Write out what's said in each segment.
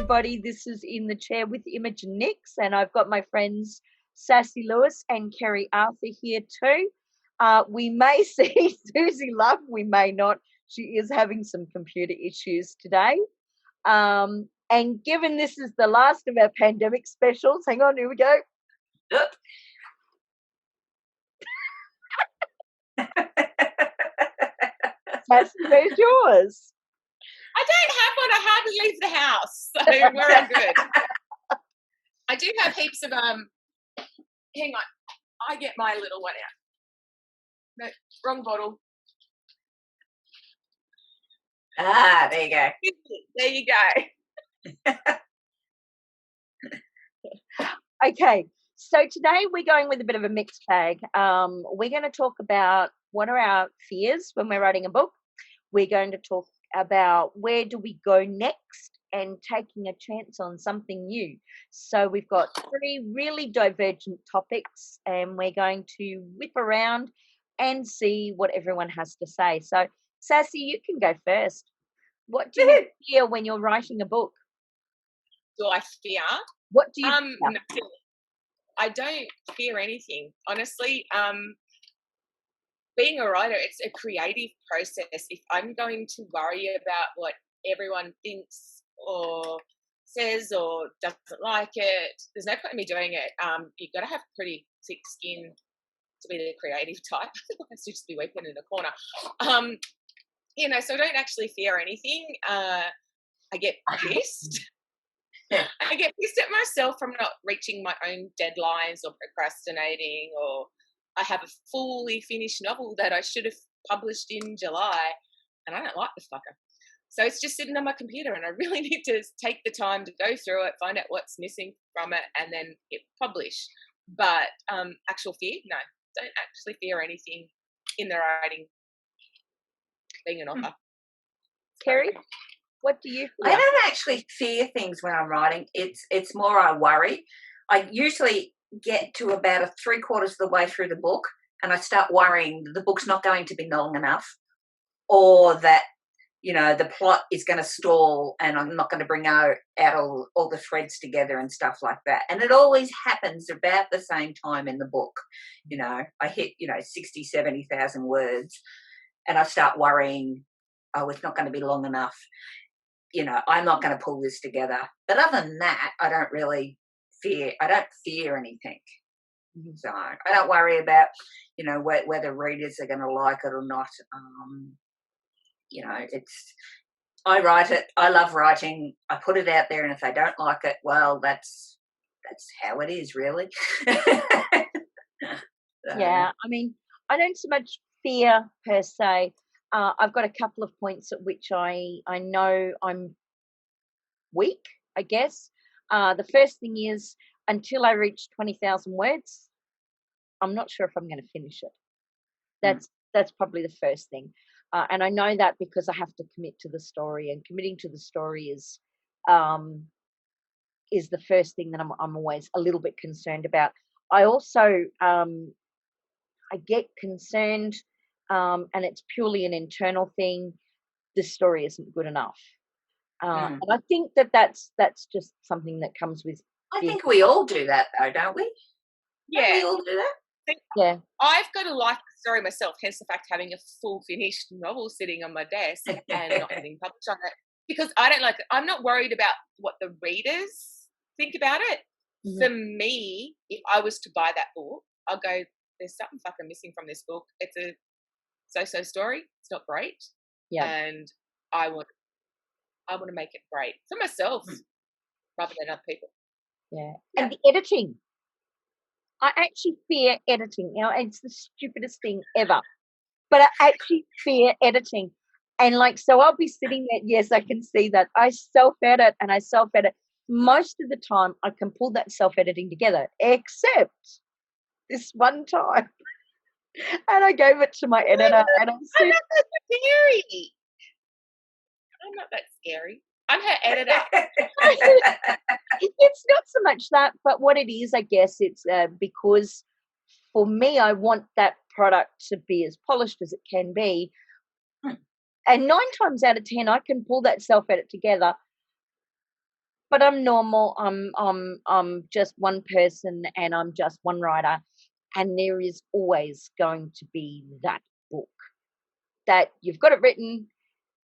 everybody. This is In the Chair with Imogene Nix, and I've got my friends Sassie Lewis and Keri Arthur here too. We may see Suzi Love, we may not. She is having some computer issues today. And given this is the last of our pandemic specials, hang on, here we go. Sassie, where's yours? I don't have one. I hardly leave the house, so we're all good. I do have heaps of hang on, I get my little one out. No, wrong bottle. Ah, there you go. There you go. Okay, so today we're going with a bit of a mixed bag. We're going to talk about what are our fears when we're writing a book. We're going to talk about where do we go next and taking a chance on something new. So we've got three really divergent topics, and we're going to whip around and see what everyone has to say. So Sassy, you can go first. What do you fear when you're writing a book? Do I fear? What do you fear? No, I don't fear anything, honestly. Being a writer, it's a creative process. If I'm going to worry about what everyone thinks or says or doesn't like it, there's no point in me doing it. You've got to have pretty thick skin to be the creative type. Otherwise, you'd just be weeping in a corner. So I don't actually fear anything. I get pissed. I get pissed at myself from not reaching my own deadlines or procrastinating, or I have a fully finished novel that I should have published in July and I don't like the fucker. So it's just sitting on my computer and I really need to take the time to go through it, find out what's missing from it, and then hit publish. But actual fear? No, don't actually fear anything in the writing, being an author. Keri, what do you fear? I don't actually fear things when I'm writing. It's more I worry. I usually get to about 3/4 of the way through the book and I start worrying that the book's not going to be long enough, or that the plot is going to stall and I'm not going to bring out all the threads together and stuff like that. And it always happens about the same time in the book. I hit 60, 70,000 words and I start worrying, oh, it's not going to be long enough, I'm not going to pull this together. But other than that, I don't fear anything. So I don't worry about, whether readers are going to like it or not. I write it. I love writing. I put it out there, and if they don't like it, well, that's how it is, really. Yeah, I mean, I don't so much fear per se. I've got a couple of points at which I know I'm weak, I guess. The first thing is, until I reach 20,000 words, I'm not sure if I'm going to finish it. That's probably the first thing. And I know that because I have to commit to the story, and committing to the story is the first thing that I'm always a little bit concerned about. I also I get concerned, and it's purely an internal thing. This story isn't good enough. And I think that's just something that comes with. I think we all do that, though, don't we? Yeah, don't we all do that. Yeah, I've got to like the story myself. Hence the fact having a full finished novel sitting on my desk and not getting published on it, because I don't like it. I'm not worried about what the readers think about it. Mm-hmm. For me, if I was to buy that book, I'll go, there's something fucking missing from this book. It's a so-so story. It's not great. Yeah, and I want to make it great for myself rather than other people. Yeah. And the editing. I actually fear editing. It's the stupidest thing ever. But I actually fear editing. And so I'll be sitting there, yes, I can see that. I self-edit and I self-edit. Most of the time I can pull that self-editing together, except this one time. And I gave it to my editor and I'm not that scary. I'm not that scary. I'm her editor. It's not so much that, but what it is, I guess, it's because for me, I want that product to be as polished as it can be. And 9 times out of 10, I can pull that self-edit together. but I'm normal. I'm just one person, and I'm just one writer, and there is always going to be that book that you've got it written,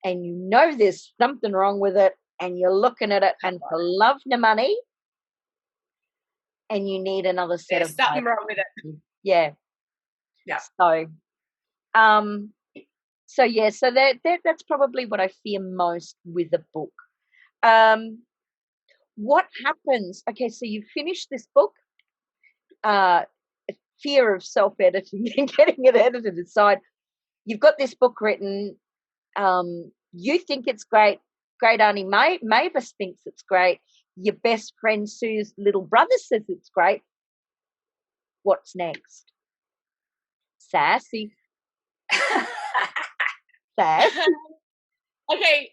and you know there's something wrong with it, and you're looking at it, and for love nor money, and you need another set There's of something eyes. wrong with it. Yeah. Yeah. Um, so yeah, so that's probably what I fear most with a book. What happens? Okay, so you finish this book, uh, fear of self-editing and getting it edited aside. You've got this book written. You think it's great. Great Auntie Mavis thinks it's great. Your best friend Sue's little brother says it's great. What's next? Sassy. Sassy. Okay,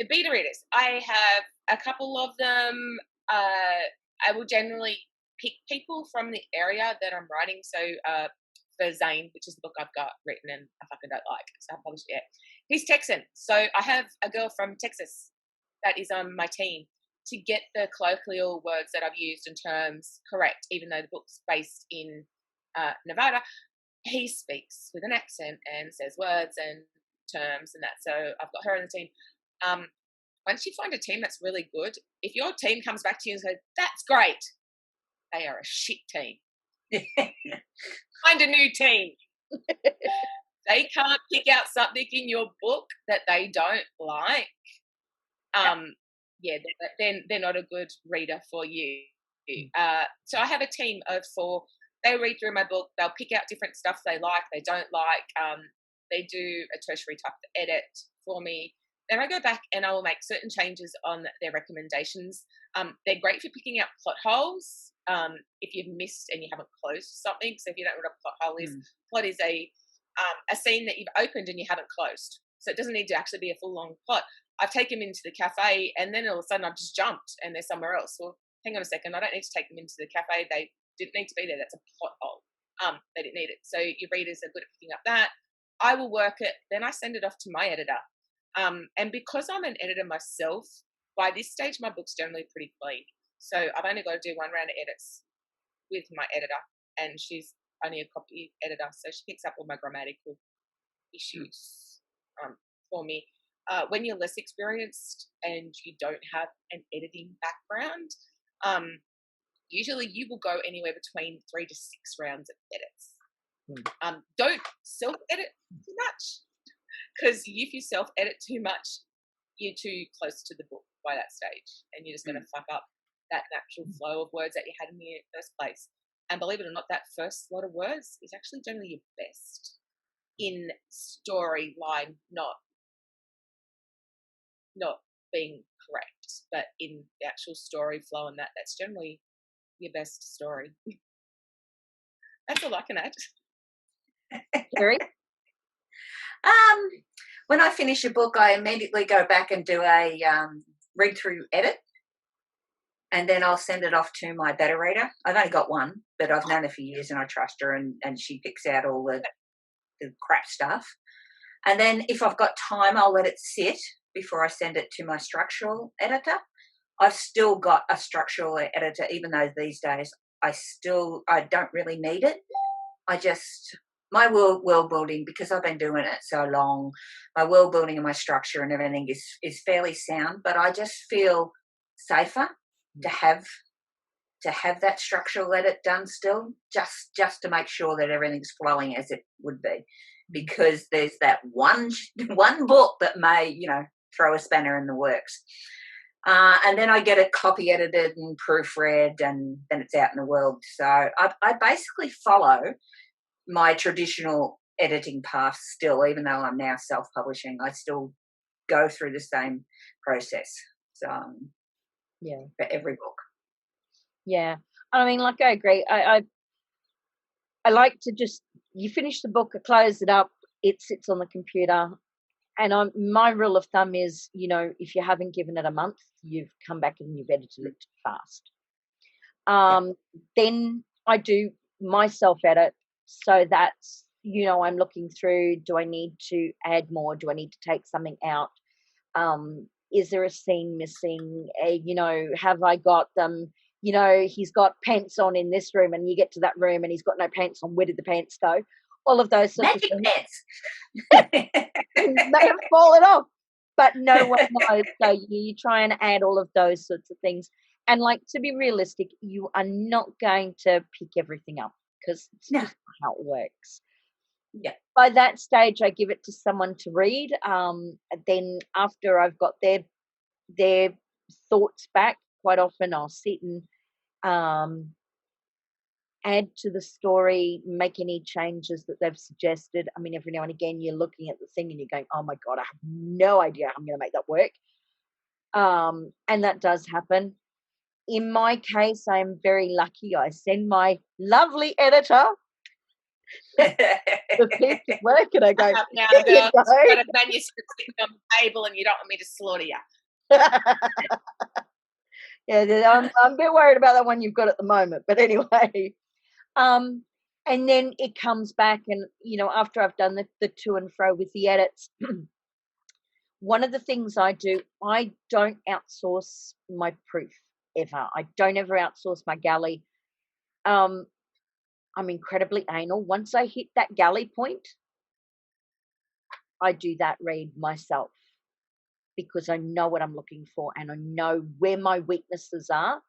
beta readers. I have a couple of them. I will generally pick people from the area that I'm writing. So for Zane, which is the book I've got written and I fucking don't like, so I haven't published it yet. He's Texan, so I have a girl from Texas that is on my team to get the colloquial words that I've used and terms correct, even though the book's based in Nevada. He speaks with an accent and says words and terms and that. So I've got her on the team. Once you find a team that's really good, if your team comes back to you and says, that's great, they are a shit team. Find a new team. They can't pick out something in your book that they don't like. Yeah, they're not a good reader for you. So I have a team of 4. They read through my book. They'll pick out different stuff they like, they don't like. They do a tertiary type edit for me. Then I go back and I will make certain changes on their recommendations. They're great for picking out plot holes if you've missed and you haven't closed something. So if you don't know what a plot hole is, plot is a scene that you've opened and you haven't closed. So it doesn't need to actually be a full long plot. I've taken them into the cafe and then all of a sudden I've just jumped and they're somewhere else. Well, hang on a second. I don't need to take them into the cafe. They didn't need to be there. That's a plot hole. They didn't need it. So your readers are good at picking up that. I will work it. Then I send it off to my editor. And because I'm an editor myself, by this stage, my book's generally pretty clean. So I've only got to do 1 round of edits with my editor, and she's only a copy editor, so she picks up all my grammatical issues for me. When you're less experienced and you don't have an editing background, usually you will go anywhere between 3 to 6 rounds of edits. Don't self-edit too much, because if you self-edit too much, you're too close to the book by that stage, and you're just going to fuck up that natural flow of words that you had in the first place. And believe it or not, that first lot of words is actually generally your best in storyline, not being correct, but in the actual story flow, and that's generally your best story. That's all I can add. Keri? When I finish a book, I immediately go back and do a read-through edit, and then I'll send it off to my beta reader. I've only got one, but I've known her for years and I trust her, and she picks out all the crap stuff. And then if I've got time, I'll let it sit before I send it to my structural editor. I've still got a structural editor, even though these days I don't really need it. My world building, because I've been doing it so long, my world building and my structure and everything is fairly sound, but I just feel safer to have that structural edit done still, just to make sure that everything's flowing as it would be, because there's that one book that may, throw a spanner in the works. And then I get it copy edited and proofread, and then it's out in the world. So I basically follow my traditional editing path still, even though I'm now self-publishing. I still go through the same process. So yeah, for every book. Yeah, I mean, like, I agree. I like to just, you finish the book, I close it up, it sits on the computer, and my rule of thumb is, if you haven't given it a month, you've come back and you've edited it too fast. Then I do my self-edit, so that's, I'm looking through, do I need to add more? Do I need to take something out? is there a scene missing? Have I got them? He's got pants on in this room, and you get to that room and he's got no pants on. Where did the pants go? All of those sorts Magic of pants. things may have fallen off, but no one knows. So you try and add all of those sorts of things. And to be realistic, you are not going to pick everything up because it's just not how it works. Yeah. By that stage, I give it to someone to read. Then after I've got their thoughts back, quite often I'll sit and add to the story, make any changes that they've suggested. I mean, every now and again you're looking at the thing and you're going, oh my God, I have no idea how I'm going to make that work. And that does happen. In my case, I'm very lucky. I send my lovely editor the piece of work and I go, now, here you girl, go. got a manuscript sitting on the table and you don't want me to slaughter you. Yeah, I'm a bit worried about that one you've got at the moment. But anyway, and then it comes back and, after I've done the to and fro with the edits, one of the things I do, I don't outsource my proof ever. I don't ever outsource my galley. I'm incredibly anal. Once I hit that galley point, I do that read myself because I know what I'm looking for and I know where my weaknesses are.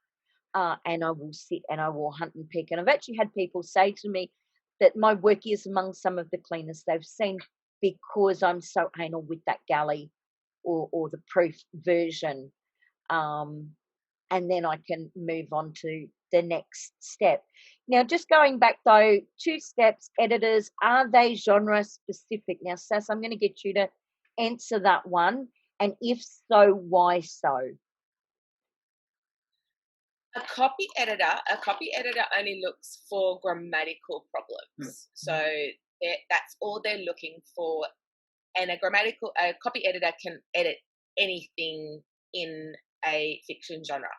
And I will sit and I will hunt and pick. And I've actually had people say to me that my work is among some of the cleanest they've seen because I'm so anal with that galley or the proof version. And then I can move on to the next step. Now, just going back though, 2 steps, editors, are they genre specific? Now, Sass, I'm going to get you to answer that one. And if so, why so? A copy editor only looks for grammatical problems. So that's all they're looking for. And a copy editor can edit anything in a fiction genre.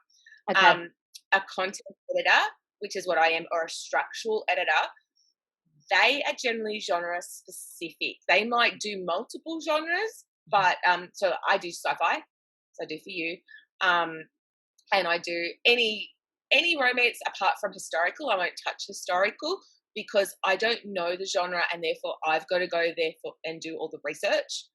Okay. A content editor, which is what I am, or a structural editor, they are generally genre specific. They might do multiple genres, but so I do sci-fi, so I do for you. And I do any romance apart from historical. I won't touch historical because I don't know the genre, and therefore I've got to go there and do all the research.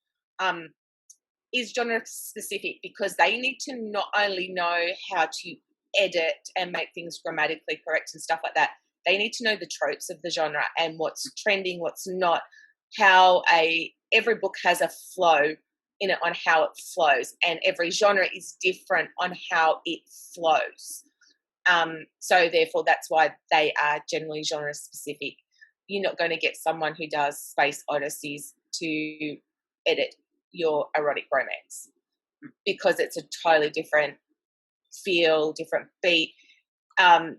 Is genre specific because they need to not only know how to edit and make things grammatically correct and stuff like that. They need to know the tropes of the genre and what's trending, what's not. How every book has a flow in it on how it flows, and every genre is different on how it flows. So therefore that's why they are generally genre specific. You're not going to get someone who does space odysseys to edit your erotic romance because it's a totally different feel, different beat.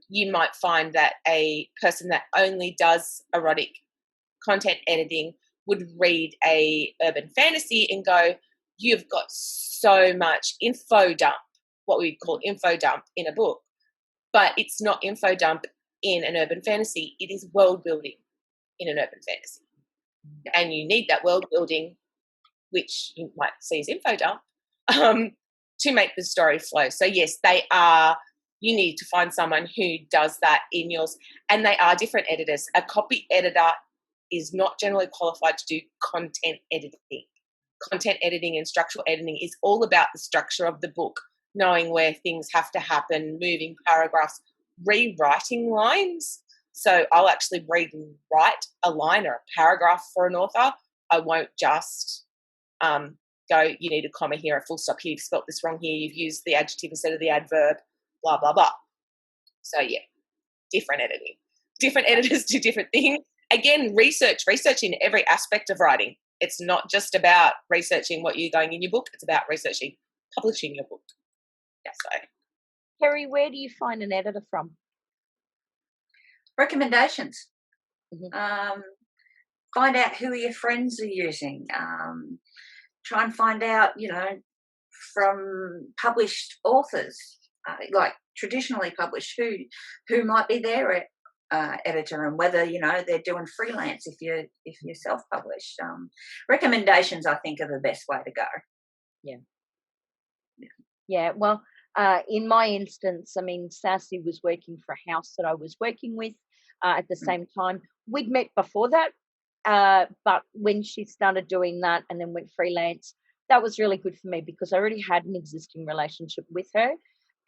You might find that a person that only does erotic content editing would read a urban fantasy and go, you've got so much info dump, what we'd call info dump in a book, but it's not info dump in an urban fantasy. It is world building in an urban fantasy. And you need that world building, which you might see as info dump, to make the story flow. So yes, you need to find someone who does that in yours. And they are different editors. A copy editor is not generally qualified to do content editing. Content editing and structural editing is all about the structure of the book, knowing where things have to happen, moving paragraphs, rewriting lines. So I'll actually rewrite a line or a paragraph for an author. I won't just go, you need a comma here, a full stop here, you've spelt this wrong here, you've used the adjective instead of the adverb, blah, blah, blah. So yeah, different editing. Different editors do different things. Again, researching every aspect of writing. It's not just about researching what you're going in your book, it's about researching publishing your book. Yeah, so. Keri, where do you find an editor from? Recommendations. Mm-hmm. Find out who your friends are using. Try and find out, from published authors, like traditionally published, who might be their editor, and whether they're doing freelance if you're self-published. Recommendations, I think, are the best way to go. Yeah. Yeah, well, in my instance, I mean, Sassie was working for a house that I was working with at the same time. We'd met before that, but when she started doing that and then went freelance, that was really good for me because I already had an existing relationship with her.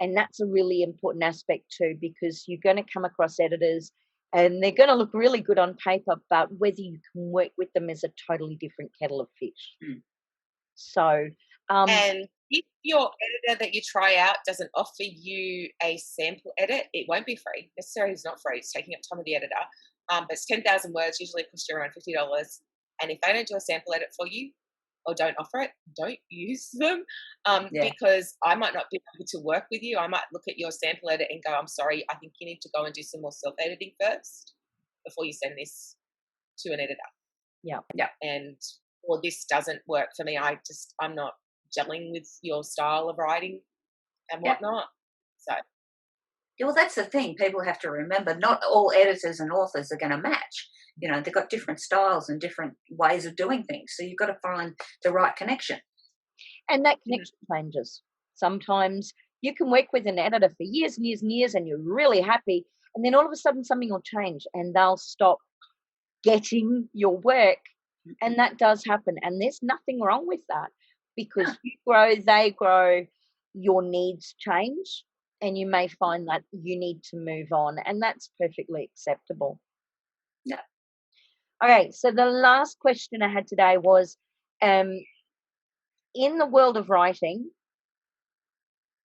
And that's a really important aspect too, because you're going to come across editors and they're going to look really good on paper, but whether you can work with them is a totally different kettle of fish. Mm. So, And if your editor that you try out doesn't offer you a sample edit, it won't be free. Necessarily, it's not free. It's taking up time of the editor. But it's 10,000 words, usually costs you around $50. And if they don't do a sample edit for you or don't offer it, don't use them because I might not be able to work with you. I might look at your sample edit and go, I'm sorry, I think you need to go and do some more self-editing first before you send this to an editor. Yeah. And or this doesn't work for me. I'm not gelling with your style of writing and whatnot. So, well, that's the thing. People have to remember not all editors and authors are going to match. You know, they've got different styles and different ways of doing things. So you've got to find the right connection. And that connection changes. Sometimes you can work with an editor for years and years and years and you're really happy. And then all of a sudden something will change and they'll stop getting your work. And that does happen. And there's nothing wrong with that because you grow, they grow, your needs change, and you may find that you need to move on. And that's perfectly acceptable. Yeah. Okay. So the last question I had today was, in the world of writing,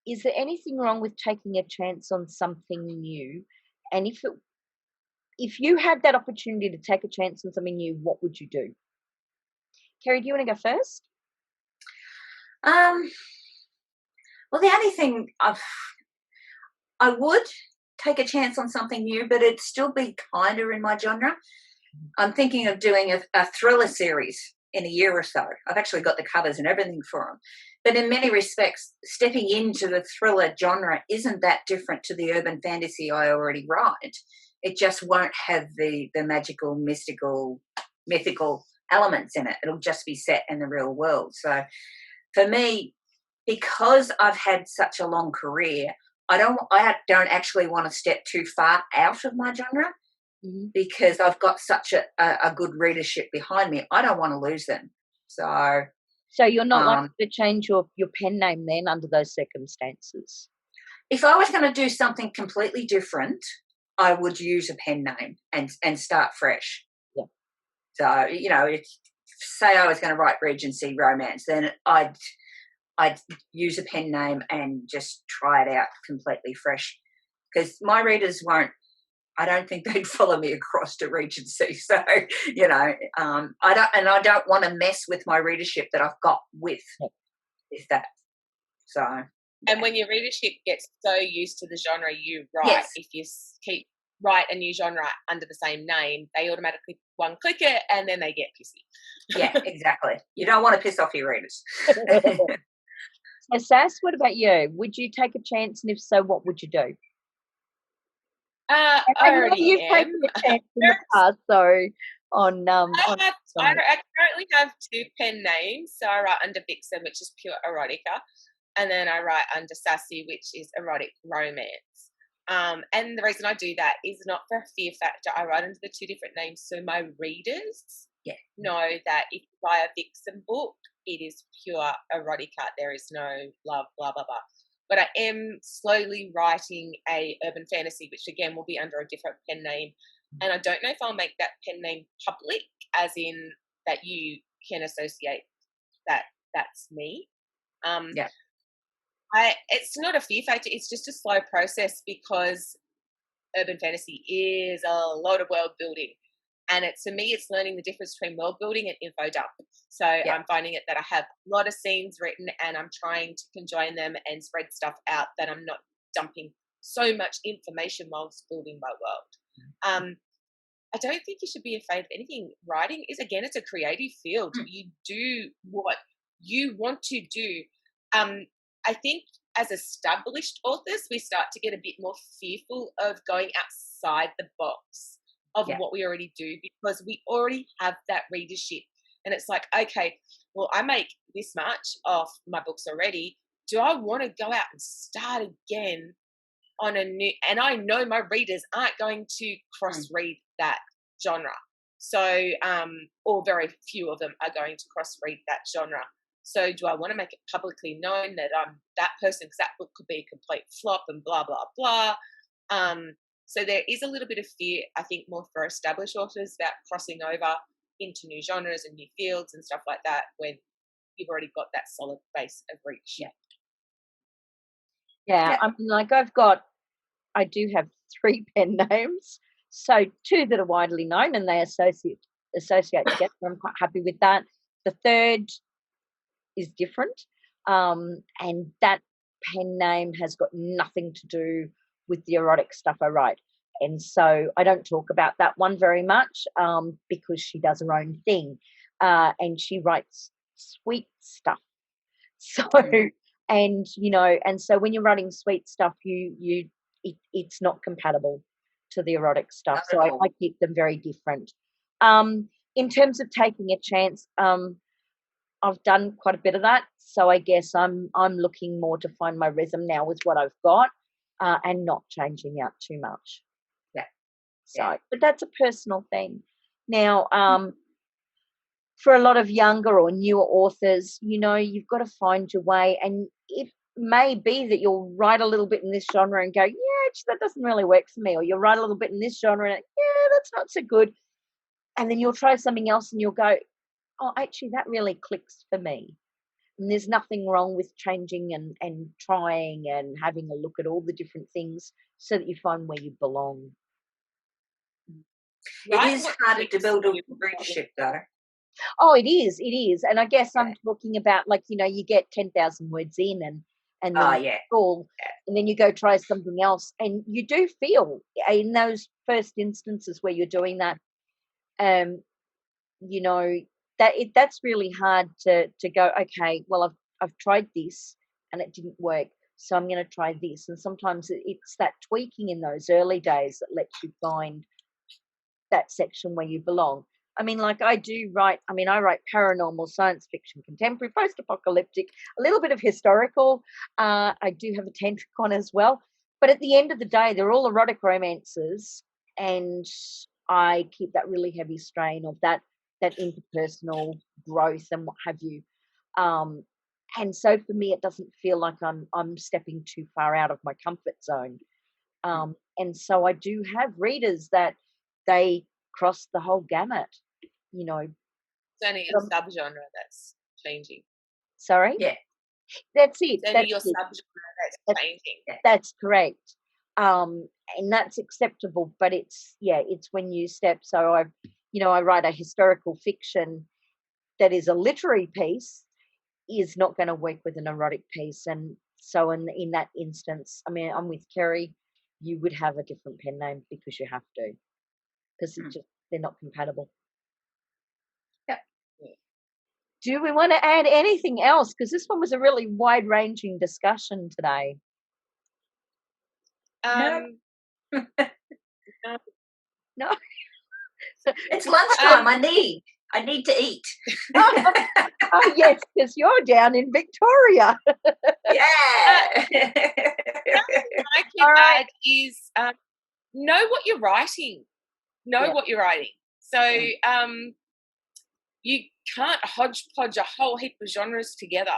is there anything wrong with taking a chance on something new? And if you had that opportunity to take a chance on something new, what would you do? Keri, do you want to go first? Well, the only thing I would take a chance on something new, but it'd still be kind of in my genre. I'm thinking of doing a thriller series in a year or so. I've actually got the covers and everything for them. But in many respects, stepping into the thriller genre isn't that different to the urban fantasy I already write. It just won't have the magical, mystical, mythical elements in it. It'll just be set in the real world. So for me, because I've had such a long career, I don't actually want to step too far out of my genre because I've got such a good readership behind me. I don't want to lose them. So you're not likely to change your pen name then under those circumstances? If I was going to do something completely different, I would use a pen name and start fresh. Yeah. So, you know, say I was going to write Regency romance, then I'd use a pen name and just try it out completely fresh. Because my readers I don't think they'd follow me across to Regency. So, you know, I don't want to mess with my readership that I've got with that. So. And when your readership gets so used to the genre you write, if you write a new genre under the same name, they automatically one-click it and then they get pissy. Yeah, exactly. You don't want to piss off your readers. So, Sass, what about you? Would you take a chance, and if so, what would you do? I already you've taken a chance in the past, so on. I currently have 2 pen names. So I write under Vixen, which is pure erotica, and then I write under Sassie, which is erotic romance. And the reason I do that is not for a fear factor. I write under the 2 different names, so my readers know that if you buy a Vixen book, it is pure erotica. There is no love, blah blah blah. But I am slowly writing a urban fantasy, which again will be under a different pen name. And I don't know if I'll make that pen name public, as in that you can associate that that's me. It's not a fear factor. It's just a slow process because urban fantasy is a lot of world building. And for me, it's learning the difference between world building and info dump. So I'm finding it that I have a lot of scenes written and I'm trying to conjoin them and spread stuff out that I'm not dumping so much information whilst building my world. I don't think you should be afraid of anything. Writing is, again, it's a creative field. You do what you want to do. I think as established authors, we start to get a bit more fearful of going outside the box of what we already do because we already have that readership. And it's like, okay, well, I make this much off my books already. do I want to go out and start again on a new, and I know my readers aren't going to cross-read that genre. So, or very few of them are going to cross-read that genre. So do I want to make it publicly known that I'm that person, because that book could be a complete flop and blah, blah, blah. So there is a little bit of fear, I think, more for established authors about crossing over into new genres and new fields and stuff like that when you've already got that solid base of reach. Yeah. I mean, like I do have 3 pen names. So 2 that are widely known and they associate together. I'm quite happy with that. The third is different. And that pen name has got nothing to do with the erotic stuff I write. And so I don't talk about that one very much because she does her own thing. And she writes sweet stuff. So, and, you know, and so when you're writing sweet stuff, it's not compatible to the erotic stuff. So I keep them very different. In terms of taking a chance, I've done quite a bit of that. So I guess I'm looking more to find my rhythm now with what I've got and not changing out too much. So, but that's a personal thing. Now, for a lot of younger or newer authors, you know, you've got to find your way, and it may be that you'll write a little bit in this genre and go, yeah, actually, that doesn't really work for me, or you'll write a little bit in this genre and yeah, that's not so good, and then you'll try something else and you'll go, oh, actually, that really clicks for me. And there's nothing wrong with changing and trying and having a look at all the different things so that you find where you belong. It is harder to build a readership, though. Oh, it is. And I guess I'm talking about, like, you know, you get 10,000 words in and then and then you go try something else, and you do feel in those first instances where you're doing that, you know, that's really hard to go, okay, well, I've tried this and it didn't work, so I'm going to try this. And sometimes it's that tweaking in those early days that lets you find that section where you belong. I mean, like I write paranormal, science fiction, contemporary, post-apocalyptic, a little bit of historical. I do have a tantric one as well. But at the end of the day, they're all erotic romances, and I keep that really heavy strain of that interpersonal growth and what have you. And so for me, it doesn't feel like I'm stepping too far out of my comfort zone. And so I do have readers that they cross the whole gamut, you know. It's only your subgenre that's changing. Sorry? Yeah. That's it. It's only your subgenre that's changing. That's correct. And that's acceptable, but it's when you step. So I write a historical fiction that is a literary piece is not going to work with an erotic piece. And so in that instance, I mean, I'm with Keri, you would have a different pen name because you have to. Because they're not compatible. Yeah. Do we want to add anything else? Because this one was a really wide-ranging discussion today. No. No. It's lunchtime. I need to eat. Oh yes, because you're down in Victoria. Yeah. I can add is know what you're writing. Know what you're writing. So you can't hodgepodge a whole heap of genres together.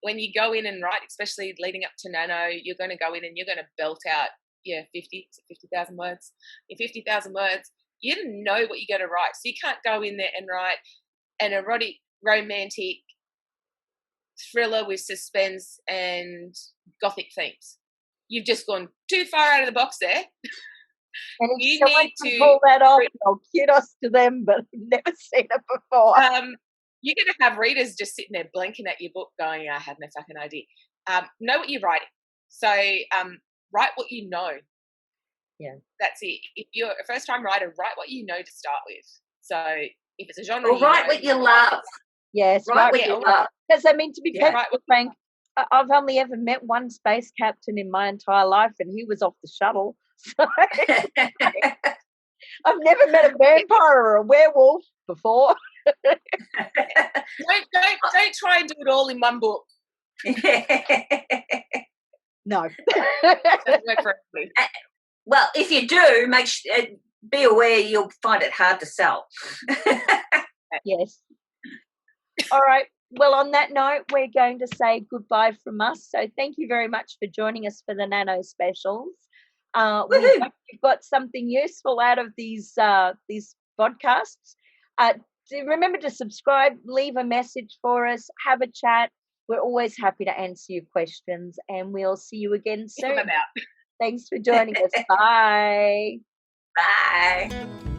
When you go in and write, especially leading up to Nano, you're going to go in and you're going to belt out 50,000 words. In 50,000 words, you didn't know what you're going to write. So you can't go in there and write an erotic, romantic thriller with suspense and gothic themes. You've just gone too far out of the box there. And if someone can pull that off, I'll kudos to them, but I've never seen it before. You're going to have readers just sitting there blinking at your book going, I have no fucking idea. Know what you're writing. So write what you know. Yeah. That's it. If you're a first-time writer, write what you know to start with. So if it's a genre, or write what you love. Yes, write what you love. Because I mean, to be perfectly frank, I've only ever met one space captain in my entire life, and he was off the shuttle. So I've never met a vampire or a werewolf before. Don't try and do it all in one book. No. Doesn't work for everybody. Well, if you do, be aware you'll find it hard to sell. Yes. All right. Well, on that note, we're going to say goodbye from us. So thank you very much for joining us for the Nano specials. We hope you've got something useful out of these podcasts. Remember to subscribe, leave a message for us, have a chat. We're always happy to answer your questions, and we'll see you again soon. Thanks for joining us. Bye. Bye.